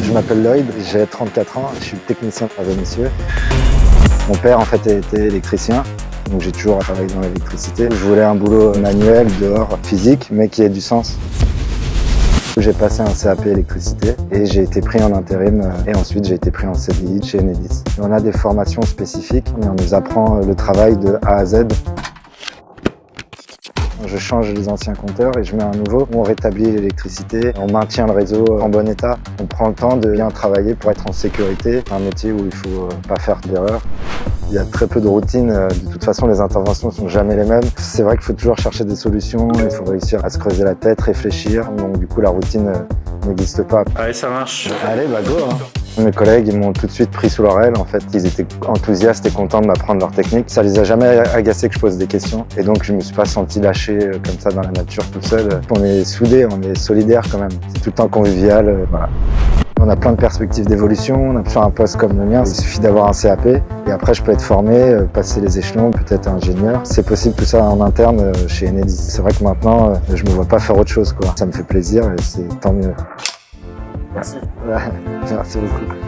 Je m'appelle Lloyd, j'ai 34 ans, je suis technicien à Vénissieux. Mon père en fait était électricien, donc j'ai toujours travaillé dans l'électricité. Je voulais un boulot manuel, dehors, physique, mais qui ait du sens. J'ai passé un CAP électricité et j'ai été pris en intérim et ensuite j'ai été pris en CDI chez Enedis. On a des formations spécifiques et on nous apprend le travail de A à Z. Je change les anciens compteurs et je mets un nouveau. On rétablit l'électricité, on maintient le réseau en bon état. On prend le temps de bien travailler pour être en sécurité. C'est un métier où il faut pas faire d'erreurs. Il y a très peu de routine. De toute façon, les interventions sont jamais les mêmes. C'est vrai qu'il faut toujours chercher des solutions. Il faut réussir à se creuser la tête, réfléchir. Donc du coup, la routine n'existe pas. Allez, ça marche. Allez, bah go hein. Mes collègues, ils m'ont tout de suite pris sous leur aile. En fait, ils étaient enthousiastes et contents de m'apprendre leur technique. Ça les a jamais agacés que je pose des questions. Et donc, je me suis pas senti lâché comme ça dans la nature tout seul. On est soudés, on est solidaires quand même. C'est tout le temps convivial, voilà. On a plein de perspectives d'évolution. On a sur un poste comme le mien, il suffit d'avoir un CAP. Et après, je peux être formé, passer les échelons, peut-être ingénieur. C'est possible tout ça en interne chez Enedis. C'est vrai que maintenant, je me vois pas faire autre chose, quoi. Ça me fait plaisir et c'est tant mieux. Merci. Merci beaucoup.